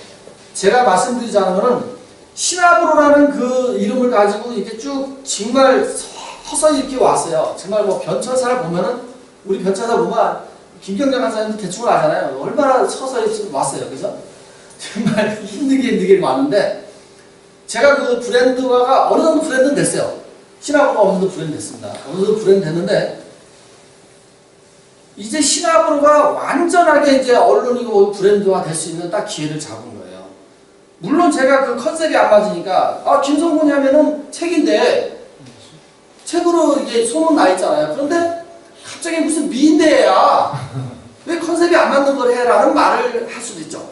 제가 말씀드리자는 거는, 시나브루라는 그 이름을 가지고 이렇게 쭉 정말 서서히 이렇게 왔어요. 정말 뭐 변천사를 보면은, 우리 변천사 보면 김경재 강사님도 대충 아잖아요. 얼마나 서서히 왔어요. 그죠? 정말 힘들게 왔는데, 제가 그 브랜드화가 어느 정도 브랜드는 됐어요. 시나브루가 어느 정도 브랜드 됐습니다. 어느 정도 브랜드 됐는데, 이제 시나브루가 완전하게 이제 언론이고 브랜드화 될 수 있는 딱 기회를 잡은 거예요. 물론 제가 그 컨셉이 안 맞으니까, 김성곤이 하면은 책인데, 책으로 이게 소문 나 있잖아요. 그런데 갑자기 무슨 미인대회야. 왜 컨셉이 안 맞는 걸 해? 라는 말을 할 수도 있죠.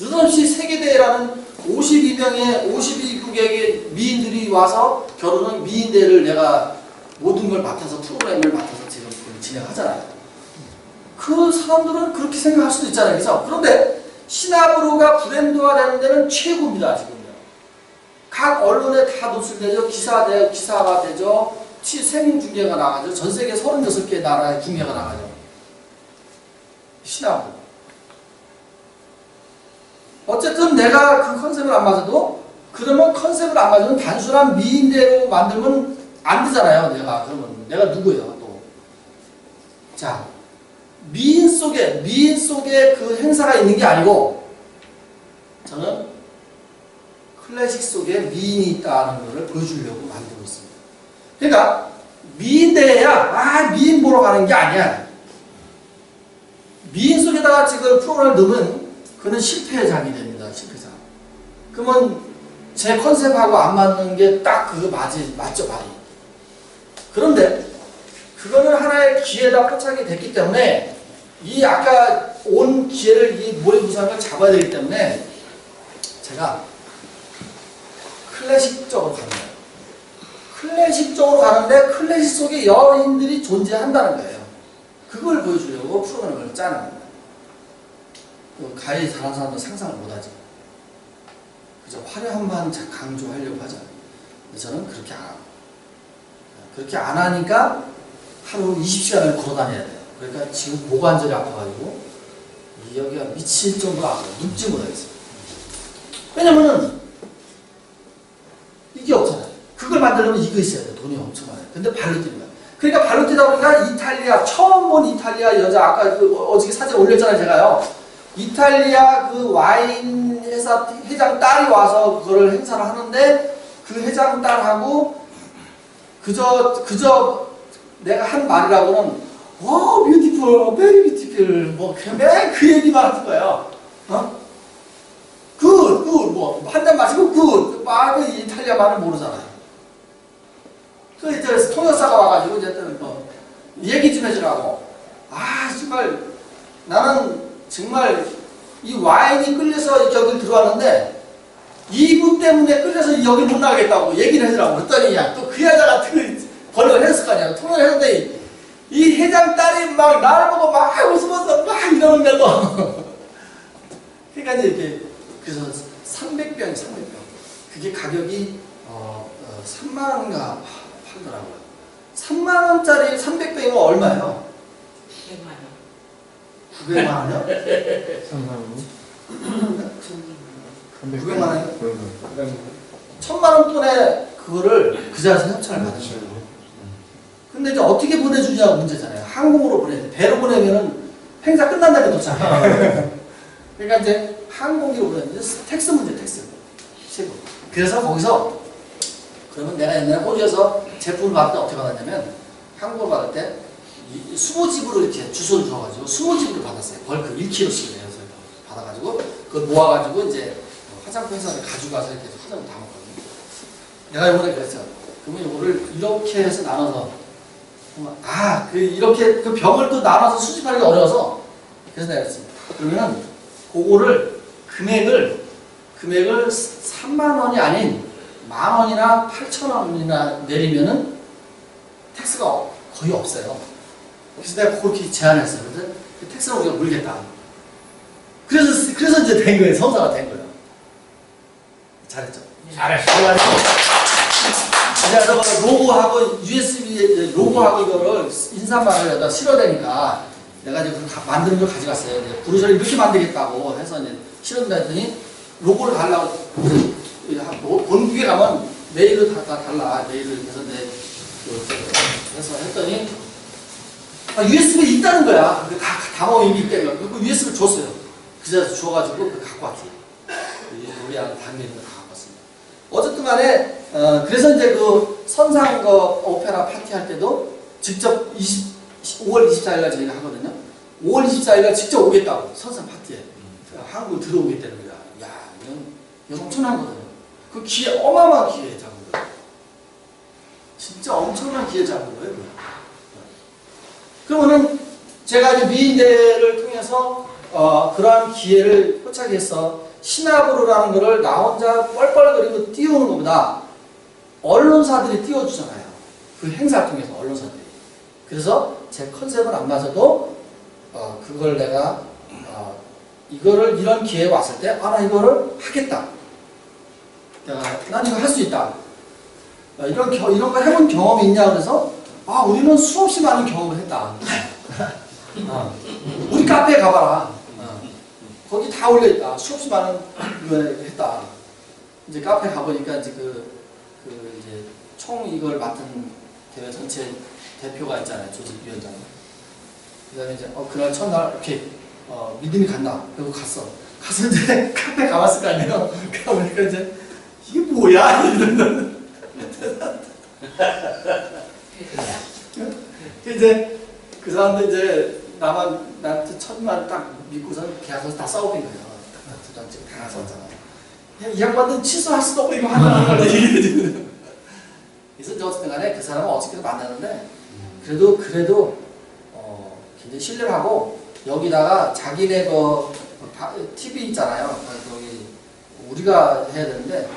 느닷없이 세계대회라는 52국의 미인들이 와서 결혼은 미인대회를 내가 모든 걸 맡아서, 프로그램을 맡아서 지금 진행하잖아요. 그 사람들은 그렇게 생각할 수도 있잖아요. 그래서 그런데 시나브루가 브랜드화 되는 데는 최고입니다. 지금요. 각 언론에 다 노출되죠. 기사가 되죠. 생중계가 나가죠. 전 세계 36개 나라의 중계가 나가죠. 시나브루. 내가 그 컨셉을 안 맞아도 그러면 컨셉을 안 맞으면 단순한 미인대로 만들면 안 되잖아요. 그러면 내가 누구예요 또? 자, 미인 속에 그 행사가 있는 게 아니고 저는 클래식 속에 미인이 있다는 것을 보여주려고 만들고 있습니다. 그러니까 미인대회야 미인 보러 가는 게 아니야. 미인 속에다가 지금 프로그램을 넣으면 그는 실패작이 됩니다. 실패작. 그러면 제 컨셉하고 안 맞는 게 딱 그거 맞죠 말이. 그런데 그거는 하나의 기회다 포착이 됐기 때문에 이 아까 온 기회를 이 모의 구상을 잡아야 되기 때문에 제가 클래식적으로 가는 거예요. 클래식적으로 가는데 클래식 속에 여인들이 존재한다는 거예요. 그걸 보여주려고 프로그램을 짜는 겁니다. 가히 잘하는 사람도 상상을 못하죠. 그저 화려함만 강조하려고 하잖아요. 근데 저는 그렇게 안 하고 그렇게 안 하니까 하루 20시간을 걸어 다녀야 돼요. 그러니까 지금 고관절이 아파가지고 여기가 미칠 정도로 아파요. 눕지 못하겠어요. 왜냐면은 이게 없잖아요. 그걸 만들려면 이거 있어야 돼요. 돈이 엄청 많아요. 근데 발로 뛰는 거야. 그러니까 발로 뛰다 보니까 이탈리아, 처음 본 이탈리아 여자, 아까 어저께 사진 올렸잖아요, 제가요. 이탈리아 그 와인 회사 회장 딸이 와서 그거를 행사를 하는데 그 회장 딸하고 그저 내가 한 말이라고는 뷰티풀, 베리 뷰티풀 뭐 매일 그 얘기만 하는 거예요. 뭐 한 잔 마시고 막 이탈리아 말을 모르잖아요. 그 이제 통역사가 와가지고 이제 뭐 얘기 좀 해주라고. 정말 나는 정말 이 와인이 끌려서 여기 들어왔는데 이분 때문에 끌려서 여기 못 나가겠다고 얘기를 해주라고 그랬더니 또 그 여자가 번역을 했을 거 아니야. 통역을 했는데 이 회장 딸이 막 나를 보고 막 웃으면서 막 이러는데도 그러니까 이제 이렇게 그래서 300병 그게 가격이 3만 원인가 팔더라고요. 3만 원짜리 300병이면 얼마예요? 900만 원이요? 900만 원이요? 1000만 원 돈에 그거를 그 자리에서 협찬을 받으셔요. 근데 이제 어떻게 보내주냐가 문제잖아요. 항공으로 보내야 돼. 배로 보내면은 행사 끝난 날에 도착해요. 그러니까 이제 항공기로 보내는데 텍스 문제, 텍스. 세금. 그래서 거기서 그러면 내가 옛날에 호주에서 제품을 받을 때 어떻게 받았냐면 항공을 받을 때 20집으로 이렇게 주소를 줘가지고 20집으로 받았어요. 벌크 1kg씩 해서 받아가지고 그걸 모아가지고 이제 화장품 회사를 가지고 가서 이렇게 화장을 담았거든요. 내가 이번에 그랬어요. 그러면 이거를 이렇게 해서 나눠서 이렇게 그 병을 또 나눠서 수집하기가 어려워서 그래서 내가 그랬습니다. 그러면은 그거를 금액을 3만 원이 아닌 10,000원이나 8,000원이나 내리면은 텍스가 거의 없어요. 그래서 내가 그렇게 제안했어요. 그래서 그 텍스를 우리가 물겠다. 그래서 이제 된 거예요. 성사가 된 거예요. 잘했죠? 잘했어. 내가 로고하고 USB 로고하고 이거를 인사말을 여기다 실어대니까 내가 이제 만드는 걸 가져갔어요. 이제 브로셔를 이렇게 만들겠다고 해서 이제 실어대더니 로고를 달라고 본국에 가면 메일을 다 달라. 메일을 해서 해서 했더니 USB에 있다는 거야. 다 모임이 있대요. 그 USB를 줬어요. 그 자리에서 줘가지고 갖고 왔지. 우리 아들 당연히 다 갖고 왔습니다. 어쨌든 간에 그래서 이제 그 선상 오페라 파티 할 때도 직접 5월 24일날 저희가 하거든요. 5월 24일날 직접 오겠다고 선상 파티에 한국 들어오겠다는 거야. 야, 이건 엄청난 거거든요. 그 기회 어마어마한 기회 잡은 거예요. 진짜 엄청난 기회 잡은 거예요. 그러면은 제가 이제 미인대를 통해서 그러한 기회를 포착해서 시나브로라는 거를 나 혼자 뻘뻘거리고 띄우는 것보다 언론사들이 띄워주잖아요. 그 행사를 통해서 언론사들이. 그래서 제 컨셉은 안 맞아도 그걸 내가 이거를 이런 기회에 왔을 때 나 이거를 하겠다. 난 이거 할 수 있다. 이런 거 해본 경험이 있냐 그래서 우리는 수없이 많은 경험을 했다. 우리 카페에 가봐라. 거기 다 올려있다. 수없이 많은 걸 했다. 이제 카페 가보니까 이제 이제 총 이걸 맡은 대회 전체 대표가 있잖아요. 조직위원장. 그 다음에 이제, 그날 첫날, 이렇게, 믿음이 간다. 그리고 갔어. 가서 이제 카페 가봤을 거 아니에요. 가보니까 이제, 이게 뭐야? 이러는. 이제, 그 사람들 이제, 나한테 첫날 딱 믿고서는 계약서서 다 싸우는 거예요. 두 장씩 다 썼잖아. 이 양반은 취소할 수도 없고, 이거 하나. 그래서 이제 어쨌든 간에 그 사람은 어떻게든 만나는데, 그래도, 굉장히 신뢰를 하고, 여기다가 자기네 TV 있잖아요. 거기, 우리가 해야 되는데,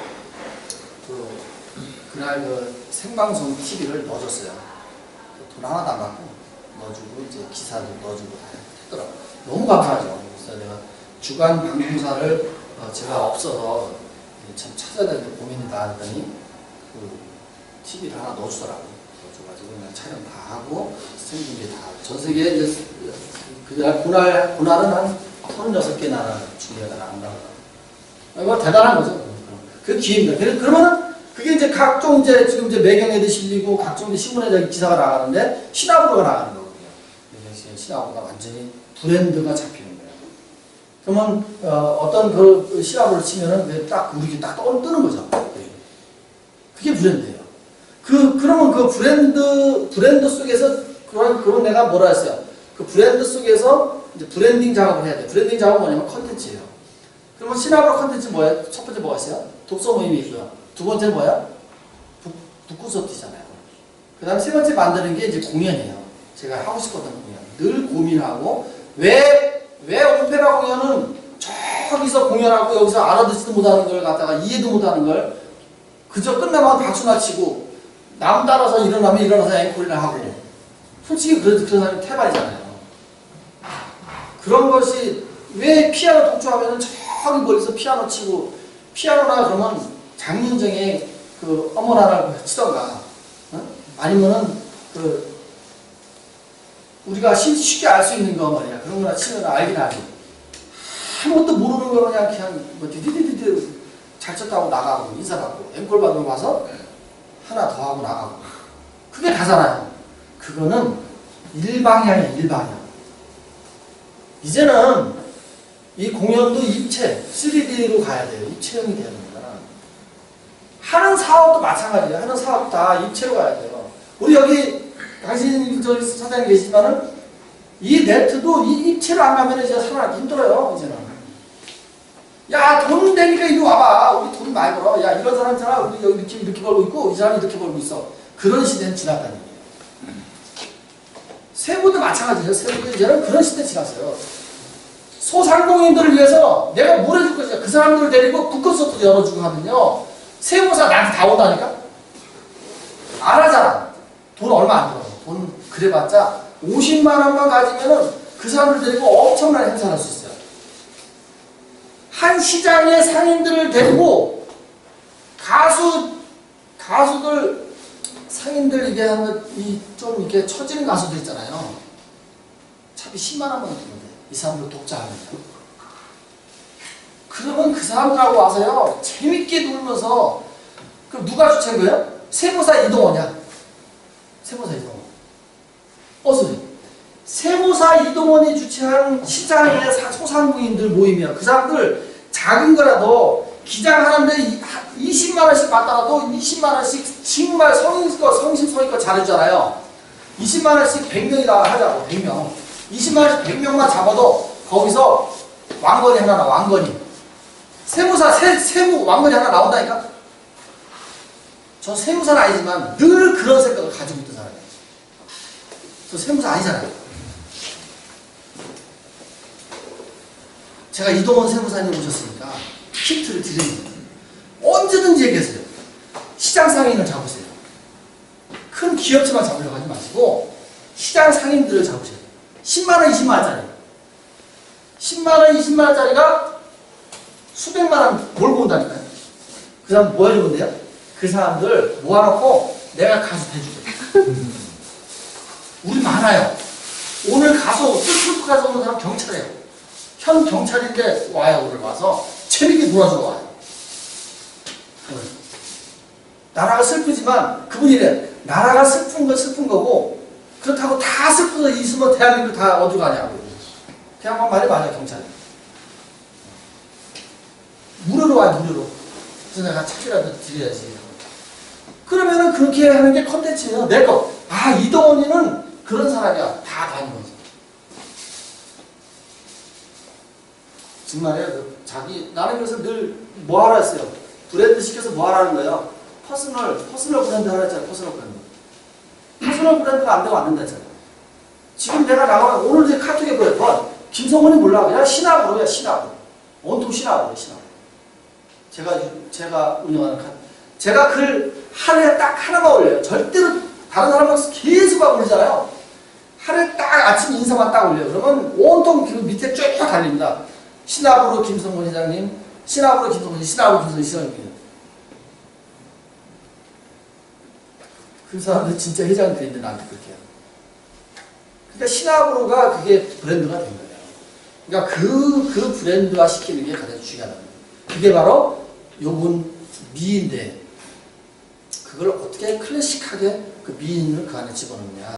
그날 생방송 TV를 넣어줬어요. 돈 하나도 안 받고, 넣어주고, 이제 기사도 넣어주고 다 했더라고요. 너무 감사하죠. 그래서 내가 주간 방송사를 제가 없어서 참 찾아야 되는데 고민이다 했더니, TV를 하나 넣어주더라고요. 넣어줘가지고 그냥 촬영 다 하고 생긴 게 다 전 세계에 이제 그날 그날은 한 36개 나라 중계가 나온다고. 이거 대단한 거죠. 그 기회입니다. 그러면은 그게 이제 각종 이제 지금 이제 매경에도 실리고 각종 이제 신문에 기사가 나가는데 신화부로가 나가는 거거든요. 신화부가 완전히 브랜드가 잡히는 거예요. 그러면 어떤 그 신화부를 치면은 딱 우리 딱 뜨는 거죠. 그게 브랜드예요. 그러면 그 브랜드 속에서, 그럼 내가 뭐라 했어요? 그 브랜드 속에서 이제 브랜딩 작업을 해야 돼. 브랜딩 작업은 뭐냐면 컨텐츠예요. 그러면 시나브라 컨텐츠 뭐예요? 첫 번째 뭐가 있어요? 독서 모임이 있고요. 두 번째는 뭐야? 북구 소프트잖아요. 그 다음 세 번째 만드는 게 이제 공연이에요. 제가 하고 싶었던 공연. 늘 고민하고, 왜 오페라 공연은 저기서 공연하고 여기서 알아듣지도 못하는 걸 갖다가 이해도 못하는 걸 그저 끝나면 박수나 치고 남 따라서 일어나면 일어나서 앵콜이나 하고, 솔직히 그런 사람이 태반이잖아요. 그런 것이 왜 피아노 독주하면은 저기 멀리서 피아노 치고, 피아노나 그러면 장윤정의 그 어머나를 치던가, 아니면은 우리가 쉽게 알 수 있는 거 말이야. 그런 거나 치면 알긴 알지. 아무것도 모르는 거 그냥 뭐 디디디디 잘 쳤다고 나가고 인사받고 앵콜 받으러 와서 하나 더 하고 나가고, 그게 다잖아요. 그거는 일방향이야, 일방향. 이제는 이 공연도 입체, 3D로 가야 돼요. 입체형이 되는 거잖아. 하는 사업도 마찬가지예요. 하는 사업 다 입체로 가야 돼요. 우리 여기 당신 저기 사장님 계시지만은 이 네트도 이 입체로 안 가면 이제 살아나기 힘들어요. 이제는. 야, 돈 되니까 이리 와봐. 우리 돈 많이 벌어. 야, 이런 사람 있잖아. 우리 여기 이렇게 벌고 있고, 이 사람이 이렇게 벌고 있어. 그런 시대는 지났다는 얘기예요. 세무도 마찬가지예요. 세무도 이제는 그런 시대 지났어요. 소상공인들을 위해서 내가 뭘 해줄 것이야. 그 사람들을 데리고 북커서도 열어주고 하면요, 세무사 나한테 다 온다니까? 안 하잖아. 돈 얼마 안 들어. 돈 그래봤자 50만 원만 가지면은 그 사람들 데리고 엄청난 행사를 할 수 있어요. 한 시장의 상인들을 데리고 가수들 상인들 이게 하면 좀 이렇게 처지는 가수들 있잖아요. 차비 10만 원만 주는데 이 사람들 독자합니다. 그러면 그 사람들하고 와서요 재밌게 놀면서, 그럼 누가 주최한 거예요? 세무사 이동원이야. 세무사 이동원. 어서리. 세무사 이동원이 주최한 시장의 소상공인들 모임이야. 그 사람들 작은 거라도 기장하는데 20만 원씩 받더라도 20만 원씩 정말 성심성의껏 잘해주잖아요. 20만 원씩 100명이다 하자고. 100명. 20만 원씩 100명만 잡아도 거기서 왕건이 하나 나와. 왕건이. 세무사 세무 왕건이 하나 나온다니까. 저 세무사는 아니지만 늘 그런 생각을 가지고 있던 사람이에요. 저 세무사 아니잖아요. 제가 이동원 세무사님 오셨으니까 힌트를 드립니다. 언제든지 얘기하세요. 시장 상인을 잡으세요. 큰 기업체만 잡으려고 하지 마시고 시장 상인들을 잡으세요. 10만원, 20만원짜리. 10만원, 20만원짜리가 수백만원 몰고 온다니까요. 그 사람 뭐 해주면 돼요? 그 사람들 모아놓고 내가 가수 해주세요. 우리 많아요. 오늘 가수, 뚝뚝 가서 오는 사람 경찰이에요. 현 경찰인데 와요. 오늘 와서 재밌게 놀아주러 와요. 나라가 슬프지만 그분이래. 나라가 슬픈 건 슬픈 거고 그렇다고 다 슬퍼서 있으면 대한민국 다 어디 가냐고. 그냥 말이 많아요. 경찰이. 무료로 와요. 무료로. 그래서 내가 책이라도 드려야지. 그러면은 그렇게 하는 게 컨텐츠예요. 내 거. 아, 이동원이는 그런 사람이야. 다 다니면서. 정말이에요. 자기, 나는 그래서 늘 뭐 하라 했어요. 브랜드 시켜서 뭐 하라는 거예요. 퍼스널 브랜드 하라 했잖아요. 퍼스널 브랜드. 퍼스널 브랜드가 안 되고 안 된다 했잖아요. 지금 내가 나가면 오늘 제 카톡에 보여. 김성원이 몰라. 그냥 신학으로 해. 신학으로. 온통 신학으로 해. 신학으로. 제가 운영하는 카톡. 제가 글 하루에 딱 하나만 올려요. 절대로 다른 사람은 계속 하고 올리잖아요. 하루에 딱 아침 인사만 딱 올려요. 그러면 온통 그 밑에 쭉 달립니다. 신압으로 김성곤 회장님, 신압으로 김성곤, 신압으로 김성곤 시장님. 그 사람들 진짜 회장들인데 나한테 그렇게 해요. 그러니까 신압으로가 그게 브랜드가 된 거예요. 그러니까 그 브랜드화 시키는 게 가장 중요하다. 그게 바로 요번 미인데 그걸 어떻게 클래식하게 그 미인을 그 안에 집어넣느냐.